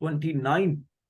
29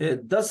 10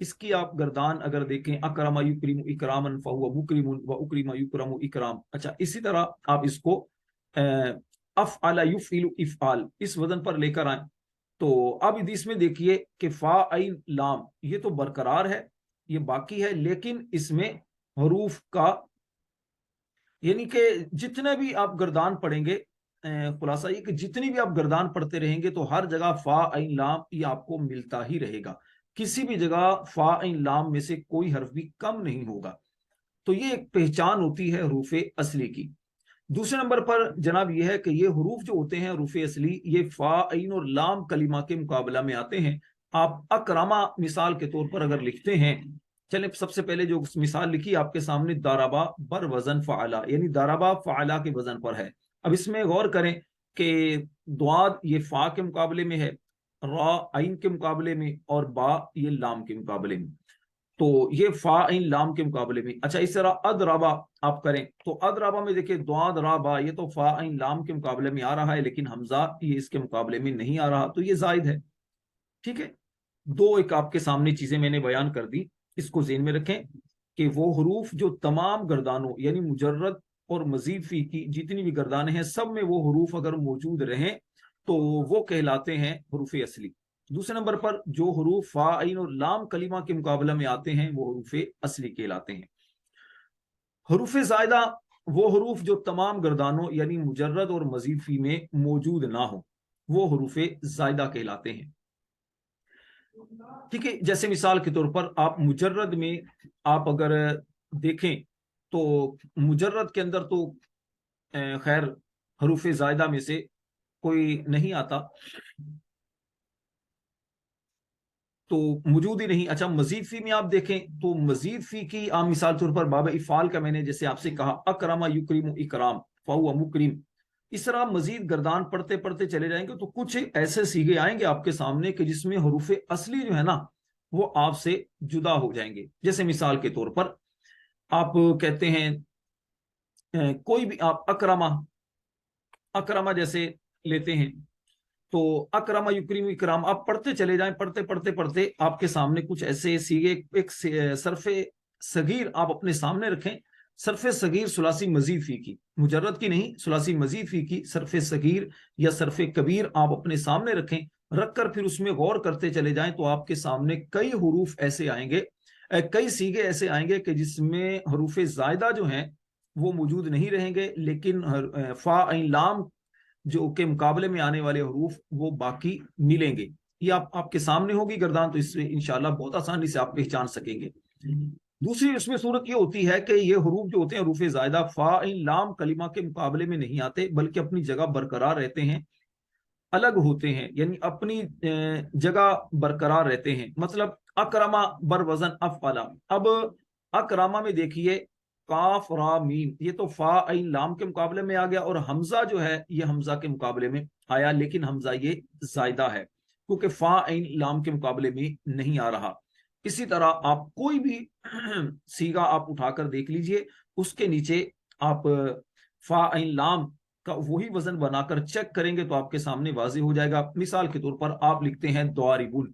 اس کی آپ گردان اگر دیکھیں اکرم یکرم اکرامن فہو مکرم و اکرم یکرم اکرام. اچھا اسی طرح آپ اس کو افعل یفعل افعال اس وزن پر لے کر آئیں. تو اب اس میں دیکھیے کہ فا عین لام یہ تو برقرار ہے, یہ باقی ہے, لیکن اس میں حروف کا یعنی کہ جتنے بھی آپ گردان پڑھیں گے, خلاصہ یہ کہ جتنی بھی آپ گردان پڑھتے رہیں گے تو ہر جگہ فا عین لام یہ آپ کو ملتا ہی رہے گا, کسی بھی جگہ فا عین لام میں سے کوئی حرف بھی کم نہیں ہوگا. تو یہ ایک پہچان ہوتی ہے حروف اصلی کی. دوسرے نمبر پر جناب یہ ہے کہ یہ حروف جو ہوتے ہیں حروف اصلی یہ فا عین اور لام کلمہ کے مقابلہ میں آتے ہیں. آپ اکرما مثال کے طور پر اگر لکھتے ہیں, چلیں سب سے پہلے جو مثال لکھی آپ کے سامنے دارابا بر وزن فعلا, یعنی دارابا فعلا کے وزن پر ہے. اب اس میں غور کریں کہ دواد یہ فا کے مقابلے میں ہے, را عین کے مقابلے میں, اور با یہ لام کے مقابلے میں. تو یہ فا عین لام کے مقابلے میں. اچھا اس طرح ادرابا آپ کریں تو ادرابا میں دیکھیں دواد را با یہ تو فا عین لام کے مقابلے میں آ رہا ہے, لیکن حمزہ یہ اس کے مقابلے میں نہیں آ رہا, تو یہ زائد ہے. ٹھیک ہے, دو ایک آپ کے سامنے چیزیں میں نے بیان کر دی, اس کو ذہن میں رکھیں کہ وہ حروف جو تمام گردانوں یعنی مجرد اور مزید فی کی جتنی بھی گردانیں ہیں سب میں وہ حروف اگر موجود رہیں تو وہ کہلاتے ہیں حروف اصلی. دوسرے نمبر پر جو حروف فا عین اور لام کلمہ کے مقابلہ میں آتے ہیں وہ حروف اصلی کہلاتے ہیں. حروف زائدہ وہ حروف جو تمام گردانوں یعنی مجرد اور مزید فی میں موجود نہ ہوں, وہ حروف زائدہ کہلاتے ہیں. ٹھیک ہے, جیسے مثال کے طور پر آپ مجرد میں آپ اگر دیکھیں تو مجرد کے اندر تو خیر حروف زائدہ میں سے کوئی نہیں آتا, تو موجود ہی نہیں. اچھا مزید فی میں آپ دیکھیں تو مزید فی کی عام مثال طور پر باب افعال کا میں نے جیسے آپ سے کہا اکرم یکرم اکرام فہو مکرم, اس طرح مزید گردان پڑھتے پڑھتے چلے جائیں گے تو کچھ ایسے سیغے آئیں گے آپ کے سامنے کہ جس میں حروف اصلی جو ہے نا وہ آپ سے جدا ہو جائیں گے. جیسے مثال کے طور پر آپ کہتے ہیں کوئی بھی آپ اکرما جیسے لیتے ہیں تو اکرم یکرم اکرام آپ پڑھتے چلے جائیں, پڑھتے پڑھتے پڑھتے آپ کے سامنے کچھ ایسے سیغے, ایک صرف صغیر آپ اپنے سامنے رکھیں, صرف صغیر ثلاثی مزید فی کی, مجرد کی نہیں ثلاثی مزید فی کی صرف صغیر یا صرف کبیر آپ اپنے سامنے رکھیں, رکھ کر پھر اس میں غور کرتے چلے جائیں تو آپ کے سامنے کئی حروف ایسے آئیں گے, کئی سیغے ایسے آئیں گے کہ جس میں حروف زائدہ جو ہیں وہ موجود نہیں رہیں گے, لیکن فا عین لام جو کے مقابلے میں آنے والے حروف وہ باقی ملیں گے. یہ آپ کے سامنے ہوگی گردان, تو اس سے انشاءاللہ بہت آسانی سے آپ پہچان سکیں گے. دوسری اس میں صورت یہ ہوتی ہے کہ یہ حروف جو ہوتے ہیں حروف زائدہ فا عین لام کلمہ کے مقابلے میں نہیں آتے بلکہ اپنی جگہ برقرار رہتے ہیں, الگ ہوتے ہیں, یعنی اپنی جگہ برقرار رہتے ہیں. مطلب اکرما بر وزن افعلا, اب اکرما میں دیکھیے کاف را میم یہ تو فا عین لام کے مقابلے میں آ گیا, اور حمزہ جو ہے یہ حمزہ کے مقابلے میں آیا, لیکن حمزہ یہ زائدہ ہے کیونکہ فا عین لام کے مقابلے میں نہیں آ رہا. اسی طرح آپ کوئی بھی سیغہ آپ اٹھا کر دیکھ لیجئے, اس کے نیچے آپ فا عین لام کا وہی وزن بنا کر چیک کریں گے تو آپ کے سامنے واضح ہو جائے گا. مثال کے طور پر آپ لکھتے ہیں دواربن,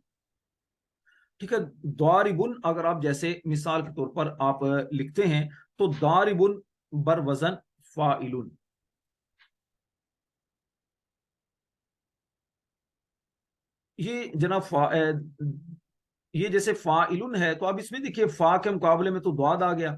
ٹھیک ہے, دواربن اگر آپ جیسے مثال کے طور پر آپ لکھتے ہیں تو داربن بر وزن فاعلن, یہ جناب یہ جیسے فاعلن ہے تو اب اس میں دیکھیے فا کے مقابلے میں تو دعاد آ گیا,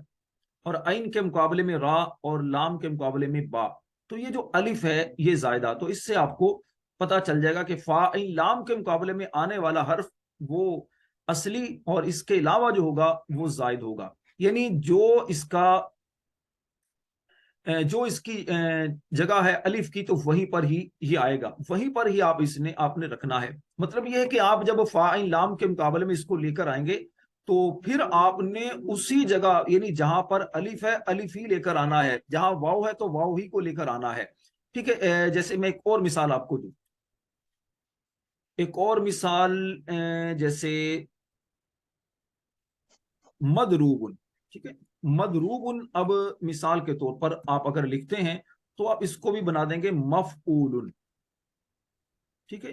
اور عین کے مقابلے میں را, اور لام کے مقابلے میں با, تو یہ جو الف ہے یہ زائدہ, تو اس سے آپ کو پتا چل جائے گا کہ فا عین لام کے مقابلے میں آنے والا حرف وہ اصلی اور اس کے علاوہ جو ہوگا وہ زائد ہوگا, یعنی جو اس کی جگہ ہے الف کی تو وہیں پر ہی یہ آئے گا, وہیں پر ہی آپ نے رکھنا ہے. مطلب یہ ہے کہ آپ جب فا عین لام کے مقابلے میں اس کو لے کر آئیں گے تو پھر آپ نے اسی جگہ یعنی جہاں پر الف ہے الف ہی لے کر آنا ہے, جہاں واو ہے تو واو ہی کو لے کر آنا ہے. ٹھیک ہے, جیسے میں ایک اور مثال آپ کو دوں, ایک اور مثال جیسے مدروبن, ٹھیک ہے, مدروبن اب مثال کے طور پر آپ اگر لکھتے ہیں تو آپ اس کو بھی بنا دیں گے مفعول, ٹھیک ہے.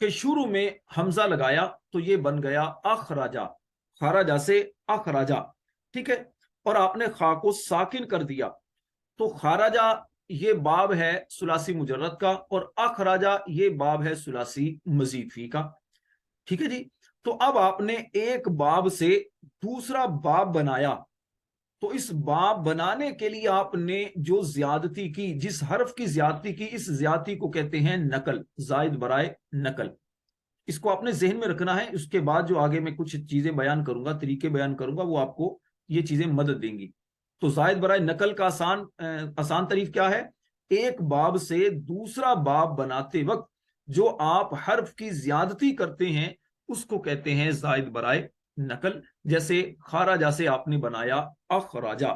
کہ شروع میں حمزہ لگایا تو یہ بن گیا اخراجا، خراجا سے اخراجا، ٹھیک ہے، اور آپ نے خا کو ساکن کر دیا تو خراجا یہ باب ہے ثلاثی مجرد کا، اور اخراجا یہ باب ہے ثلاثی مزید فی کا، ٹھیک ہے جی۔ تو اب آپ نے ایک باب سے دوسرا باب بنایا، تو اس باب بنانے کے لیے آپ نے جو زیادتی کی، جس حرف کی زیادتی کی، اس زیادتی کو کہتے ہیں نقل، زائد برائے نقل۔ اس کو آپ نے ذہن میں رکھنا ہے، اس کے بعد جو آگے میں کچھ چیزیں بیان کروں گا، طریقے بیان کروں گا، وہ آپ کو یہ چیزیں مدد دیں گی۔ تو زائد برائے نقل کا آسان طریق کیا ہے؟ ایک باب سے دوسرا باب بناتے وقت جو آپ حرف کی زیادتی کرتے ہیں اس کو کہتے ہیں زائد برائے نقل۔ جیسے خاراجا سے آپ نے بنایا اخراجا۔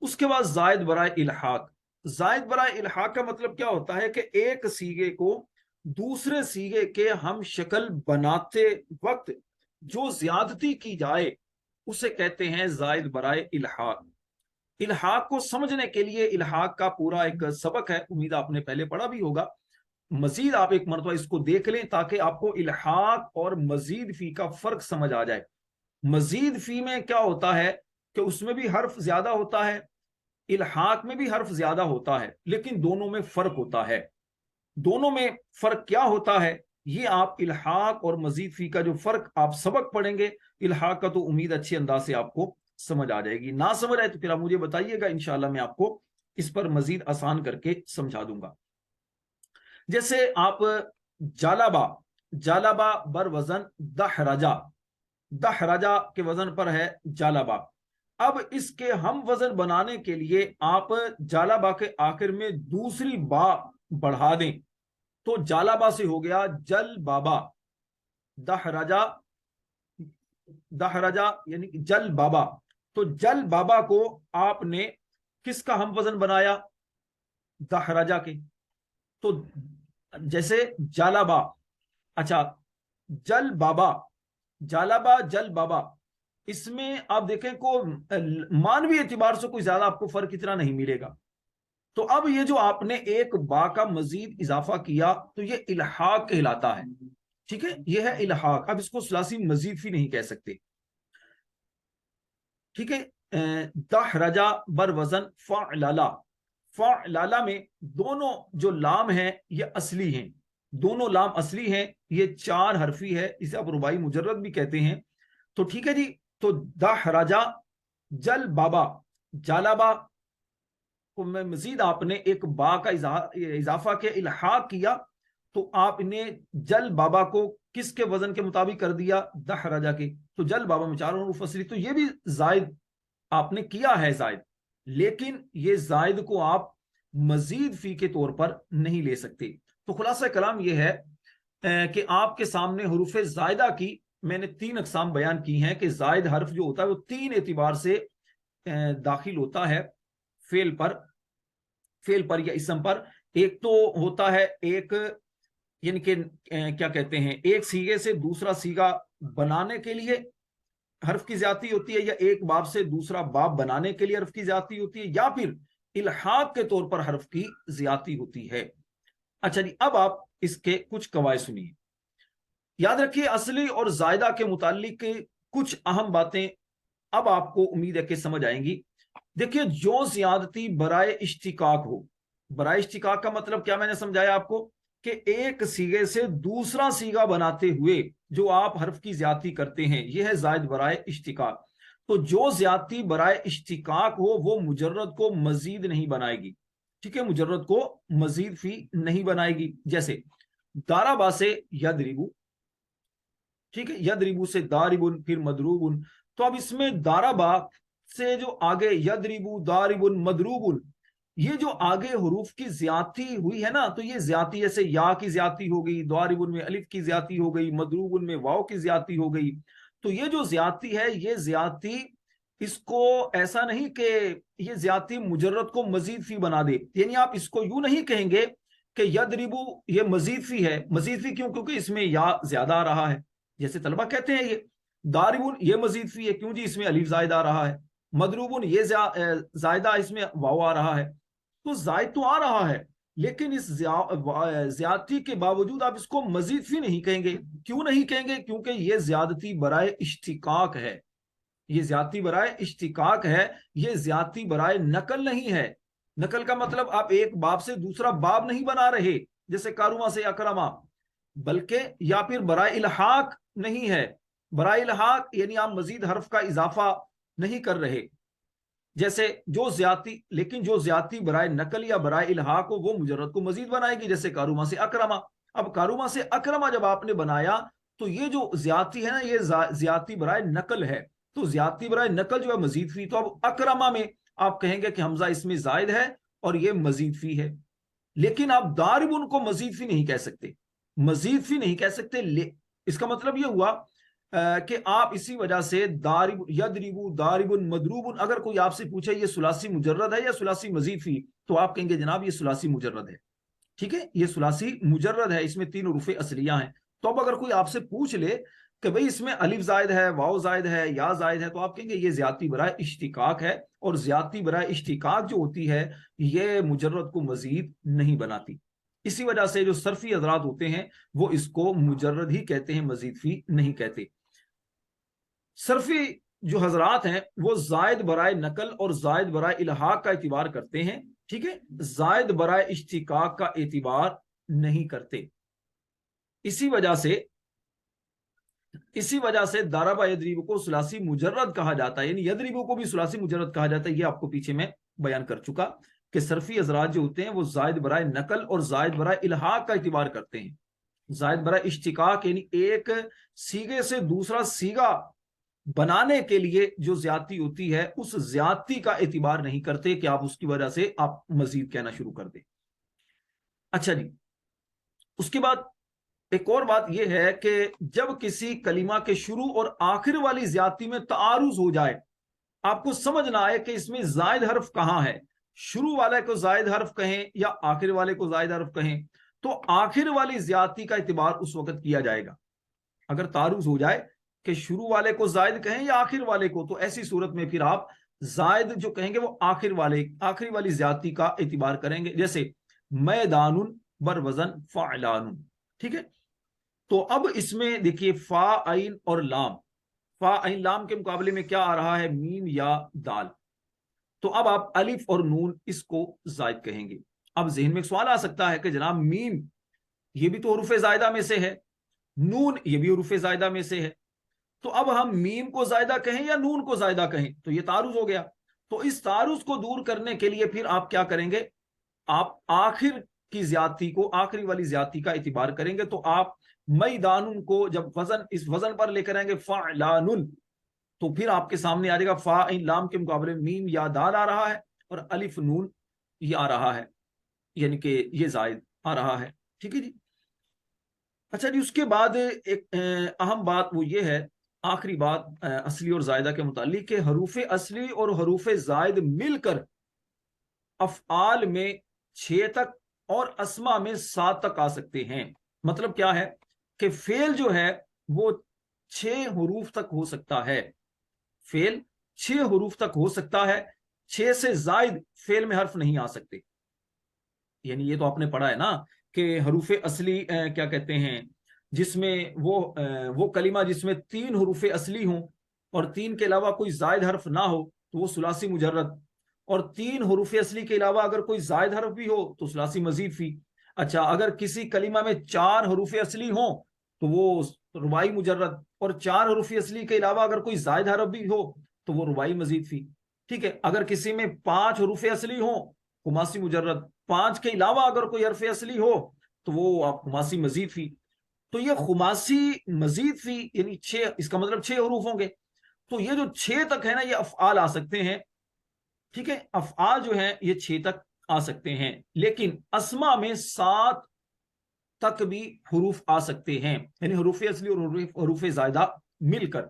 اس کے بعد زائد برائے الحاق۔ زائد برائے الحاق کا مطلب کیا ہوتا ہے کہ ایک سیغے کو دوسرے سیغے کے ہم شکل بناتے وقت جو زیادتی کی جائے اسے کہتے ہیں زائد برائے الحاق۔ الحاق کو سمجھنے کے لیے الحاق کا پورا ایک سبق ہے، امید آپ نے پہلے پڑھا بھی ہوگا، مزید آپ ایک مرتبہ اس کو دیکھ لیں تاکہ آپ کو الحاق اور مزید فی کا فرق سمجھ آ جائے۔ مزید فی میں کیا ہوتا ہے کہ اس میں بھی حرف زیادہ ہوتا ہے، الحاق میں بھی حرف زیادہ ہوتا ہے، لیکن دونوں میں فرق ہوتا ہے۔ دونوں میں فرق کیا ہوتا ہے یہ آپ الحاق اور مزید فی کا جو فرق آپ سبق پڑھیں گے، الحاق کا تو امید اچھے انداز سے آپ کو سمجھ آ جائے گی، نہ سمجھ آئے تو پھر آپ مجھے بتائیے گا، انشاءاللہ میں آپ کو اس پر مزید آسان کر کے سمجھا دوں گا۔ جیسے آپ جالبا، جالبا بر وزن دحرجا، دحرجا کے وزن پر ہے جالبا۔ اب اس کے ہم وزن بنانے کے لیے آپ جالبا کے آخر میں دوسری با بڑھا دیں تو جالبا سے ہو گیا جل بابا، دحرجا، دحرجا یعنی جل بابا۔ تو جل بابا کو آپ نے کس کا ہم وزن بنایا؟ دحرجا کے۔ تو جیسے جالبا، اچھا جل بابا، جالبا جل بابا، اس میں آپ دیکھیں کو مانوی اعتبار سے کوئی زیادہ آپ کو فرق اتنا نہیں ملے گا۔ تو اب یہ جو آپ نے ایک با کا مزید اضافہ کیا تو یہ الحاق کہلاتا ہے، ٹھیک ہے، یہ ہے الحاق۔ اب اس کو ثلاثی مزید فی نہیں کہہ سکتے، ٹھیک ہے۔ دحرجا بر وزن فعللا، فعللا میں دونوں جو لام ہیں یہ اصلی ہیں، دونوں لام اصلی ہیں، یہ چار حرفی ہے، اسے آپ رباعی مجرد بھی کہتے ہیں۔ تو ٹھیک ہے جی، تو دحرجا جل بابا جالبا کو میں مزید آپ نے ایک با کا اضافہ کیا، الحاق کیا، تو آپ نے جل بابا کو کس کے وزن کے مطابق کر دیا؟ دحرجا کے۔ تو جل بابا میں چاروں حروف اصلی، تو یہ بھی زائد آپ نے کیا ہے زائد، لیکن یہ زائد کو آپ مزید فی کے طور پر نہیں لے سکتے۔ تو خلاصہ کلام یہ ہے کہ آپ کے سامنے حروف زائدہ کی میں نے تین اقسام بیان کی ہیں کہ زائد حرف جو ہوتا ہے وہ تین اعتبار سے داخل ہوتا ہے فعل پر یا اسم پر۔ ایک تو ہوتا ہے ایک یعنی کہ کیا کہتے ہیں، ایک سیغے سے دوسرا سیغہ بنانے کے لیے حرف کی زیادتی ہوتی ہے، یا ایک باب سے دوسرا باب بنانے کے لیے حرف کی زیادتی ہوتی ہے، یا پھر الحاق کے طور پر حرف کی زیادتی ہوتی ہے۔ اچھا جی، اب آپ اس کے کچھ قواعد سنیے، یاد رکھیے اصلی اور زائدہ کے متعلق کچھ اہم باتیں اب آپ کو امید ہے کہ سمجھ آئیں گی۔ دیکھیے، جو زیادتی برائے اشتقاق ہو، برائے اشتقاق کا مطلب کیا میں نے سمجھایا آپ کو کہ ایک سیغے سے دوسرا سیغہ بناتے ہوئے جو آپ حرف کی زیادتی کرتے ہیں یہ ہے زائد برائے اشتقاق۔ تو جو زیادتی برائے اشتقاق ہو وہ مجرد کو مزید نہیں بنائے گی، ٹھیک ہے، مجرد کو مزید فی نہیں بنائے گی۔ جیسے دارابا سے یدربو، ٹھیک ہے، یدربو سے داربن، پھر مدروبن۔ تو اب اس میں دارابا سے جو آگے یدربو، داربن، مدروبن، یہ جو آگے حروف کی زیادتی ہوئی ہے نا، تو یہ زیادتی جیسے یا کی زیادتی ہو گئی، داربن میں الف کی زیادتی ہو گئی، مدروبن میں واو کی زیادتی ہو گئی۔ تو یہ جو زیادتی ہے یہ زیادتی اس کو ایسا نہیں کہ یہ زیادتی مجرد کو مزید فی بنا دے، یعنی آپ اس کو یوں نہیں کہیں گے کہ یدربو یہ مزید فی ہے۔ مزید فی کیوں؟ کیونکہ اس میں یا زیادہ آ رہا ہے، جیسے طلبہ کہتے ہیں یہ داربن یہ مزید فی ہے، کیوں جی اس میں الف زائدہ آ رہا ہے، مدروبن یہ زائدہ اس میں واو آ رہا ہے۔ تو زائد تو آ رہا ہے لیکن اس زیادتی کے باوجود آپ اس کو مزید فی نہیں کہیں گے. کیوں نہیں کہیں گے؟ کیونکہ یہ زیادتی برائے اشتقاق ہے. یہ زیادتی برائے اشتقاق ہے، یہ زیادتی برائے نقل نہیں ہے. نقل کا مطلب آپ ایک باب سے دوسرا باب نہیں بنا رہے جیسے کاروما سے اکرما، بلکہ یا پھر برائے الحاق نہیں ہے. برائے الحاق یعنی آپ مزید حرف کا اضافہ نہیں کر رہے جیسے جو زیادتی. لیکن جو زیادتی برائے نقل یا برائے الحاق ہو وہ مجرد کو مزید بنائے گی، جیسے کاروما سے اکرما. اب کاروما سے اکرما جب آپ نے بنایا تو یہ جو زیادتی ہے نا، یہ زیادتی برائے نقل ہے. تو زیادتی برائے نقل جو ہے مزید فی. تو اب اکرما میں آپ کہیں گے کہ حمزہ اس میں زائد ہے اور یہ مزید فی ہے. لیکن آپ داربن کو مزید فی نہیں کہہ سکتے، مزید فی نہیں کہہ سکتے. اس کا مطلب یہ ہوا کہ آپ اسی وجہ سے دارب یدربو داربن مدروبن، اگر کوئی آپ سے پوچھے یہ ثلاثی مجرد ہے یا ثلاثی مزید فی، تو آپ کہیں گے جناب یہ ثلاثی مجرد ہے. ٹھیک ہے، یہ ثلاثی مجرد ہے، اس میں 3 حروف اصلیہ ہیں. تو اب اگر کوئی آپ سے پوچھ لے کہ بھئی اس میں الف زائد ہے، واو زائد ہے، یا زائد ہے، تو آپ کہیں گے یہ زیادتی برائے اشتقاق ہے. اور زیادتی برائے اشتقاق جو ہوتی ہے یہ مجرد کو مزید نہیں بناتی. اسی وجہ سے جو صرفی حضرات ہوتے ہیں وہ اس کو مجرد ہی کہتے ہیں، مزید فی نہیں کہتے. صرفی جو حضرات ہیں وہ زائد برائے نقل اور زائد برائے الحاق کا اعتبار کرتے ہیں. ٹھیک ہے، زائد برائے اشتقاق کا اعتبار نہیں کرتے. اسی وجہ سے داربا یدریبو کو ثلاثی مجرد کہا جاتا ہے، یعنی یدریبو کو بھی ثلاثی مجرد کہا جاتا ہے. یہ آپ کو پیچھے میں بیان کر چکا کہ صرفی حضرات جو ہوتے ہیں وہ زائد برائے نقل اور زائد برائے الحاق کا اعتبار کرتے ہیں. زائد برائے اشتقاق یعنی ایک سیگے سے دوسرا سیگا بنانے کے لیے جو زیادتی ہوتی ہے اس زیادتی کا اعتبار نہیں کرتے کہ آپ اس کی وجہ سے آپ مزید کہنا شروع کر دیں. اچھا جی، اس کے بعد ایک اور بات یہ ہے کہ جب کسی کلمہ کے شروع اور آخر والی زیادتی میں تعارض ہو جائے، آپ کو سمجھ نہ آئے کہ اس میں زائد حرف کہاں ہے، شروع والے کو زائد حرف کہیں یا آخر والے کو زائد حرف کہیں، تو آخر والی زیادتی کا اعتبار اس وقت کیا جائے گا. اگر تعارض ہو جائے کہ شروع والے کو زائد کہیں یا آخر والے کو، تو ایسی صورت میں پھر آپ زائد جو کہیں گے وہ آخری والی زیادتی کا اعتبار کریں گے، جیسے میدان بر وزن فعلان. ٹھیک ہے، تو اب اس میں دیکھیے فا عین اور لام، فا عین لام کے مقابلے میں کیا آ رہا ہے؟ میم یا دال. تو اب آپ الف اور نون اس کو زائد کہیں گے. اب ذہن میں ایک سوال آ سکتا ہے کہ جناب میم یہ بھی تو حروف زائدہ میں سے ہے، نون یہ بھی حروف زائدہ میں سے ہے، تو اب ہم میم کو زائدہ کہیں یا نون کو زائدہ کہیں؟ تو یہ تعارض ہو گیا. تو اس تعارض کو دور کرنے کے لیے پھر آپ کیا کریں گے؟ آپ آخر کی زیادتی کو، آخری والی زیادتی کا اعتبار کریں گے. تو آپ میدان کو جب اس وزن پر لے کر آئیں گے فعلان، تو پھر آپ کے سامنے آ جائے گا فا عین لام کے مقابلے میم یا دال آ رہا ہے اور الف نون یہ آ رہا ہے، یعنی کہ یہ زائد آ رہا ہے. ٹھیک ہے جی. اچھا جی، اس کے بعد ایک اہم بات وہ یہ ہے، آخری بات اصلی اور زائدہ کے متعلق، کہ حروف اصلی اور حروف زائد مل کر افعال میں 6 تک اور اسما میں 7 تک آ سکتے ہیں. مطلب کیا ہے کہ فعل جو ہے وہ 6 حروف تک ہو سکتا ہے، فعل 6 حروف تک ہو سکتا ہے، 6 سے زائد فعل میں حرف نہیں آ سکتے. یعنی یہ تو آپ نے پڑھا ہے نا کہ حروف اصلی کیا کہتے ہیں، جس میں وہ کلمہ جس میں 3 حروف اصلی ہوں اور 3 کے علاوہ کوئی زائد حرف نہ ہو تو وہ ثلاثی مجرد، اور 3 حروف اصلی کے علاوہ اگر کوئی زائد حرف بھی ہو تو ثلاثی مزید فی. اچھا، اگر کسی کلمہ میں 4 حروف اصلی ہوں تو وہ رباعی مجرد، اور 4 حروف اصلی کے علاوہ اگر کوئی زائد حرف بھی ہو تو وہ رباعی مزید فی. ٹھیک ہے، اگر کسی میں 5 حروف اصلی ہوں خماسی مجرد، 5 کے علاوہ اگر کوئی حرف اصلی ہو تو وہ آپ خماسی مزید فی. تو یہ خماسی مزید فی یعنی 6، اس کا مطلب 6 حروف ہوں گے. تو یہ جو 6 تک ہے نا یہ افعال آ سکتے ہیں. ٹھیک ہے، افعال جو ہیں یہ 6 تک آ سکتے ہیں، لیکن اسما میں 7 تک بھی حروف آ سکتے ہیں، یعنی حروف اصلی اور حروف زائدہ مل کر.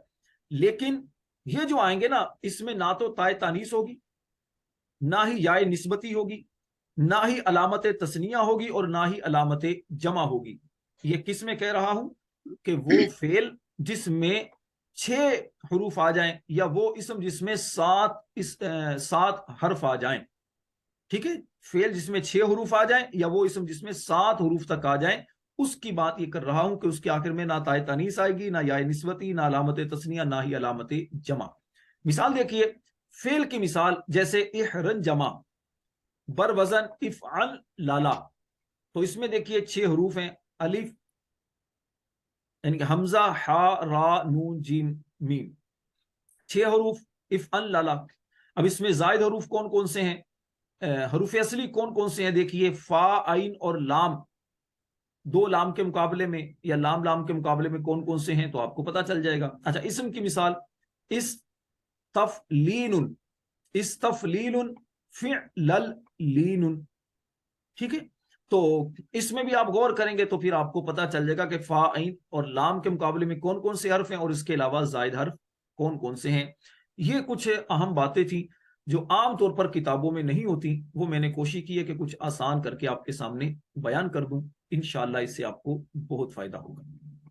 لیکن یہ جو آئیں گے نا اس میں نہ تو تائے تانیث ہوگی، نہ ہی یائے نسبتی ہوگی، نہ ہی علامت تثنیہ ہوگی اور نہ ہی علامت جمع ہوگی. یہ کس میں کہہ رہا ہوں کہ وہ فعل جس میں 6 حروف آ جائیں یا وہ اسم جس میں 7 حرف آ جائیں. ٹھیک ہے، فعل جس میں 6 حروف آ جائیں یا وہ اسم جس میں 7 حروف تک آ جائیں، اس کی بات یہ کر رہا ہوں کہ اس کے آخر میں نہ تائے تانیث آئے گی، نہ یا نسبتی، نہ علامت تثنیہ، نہ ہی علامت جمع۔ مثال دیکھیے، فعل کی مثال جیسے احرن جمع بر وزن افعل لالا، تو اس میں دیکھیے 6 حروف ہیں، الف یعنی کہ حمزہ، ہا، را، نون، جیم، میم، 6 حروف افعل لالا۔ اب اس میں زائد حروف کون کون سے ہیں، حروف اصلی کون کون سے ہیں؟ دیکھیے فا، عین اور لام، 2 لام کے مقابلے میں یا لام لام کے مقابلے میں کون کون سے ہیں تو آپ کو پتا چل جائے گا۔ اچھا، اسم کی مثال استفلیل، استفلیل، فعلل لین، ٹھیک ہے، تو اس میں بھی آپ غور کریں گے تو پھر آپ کو پتا چل جائے گا کہ فا، عین اور لام کے مقابلے میں کون کون سے حرف ہیں اور اس کے علاوہ زائد حرف کون کون سے ہیں۔ یہ کچھ اہم باتیں تھیں جو عام طور پر کتابوں میں نہیں ہوتی، وہ میں نے کوشش کی ہے کہ کچھ آسان کر کے آپ کے سامنے بیان کر دوں، انشاءاللہ اس سے آپ کو بہت فائدہ ہوگا۔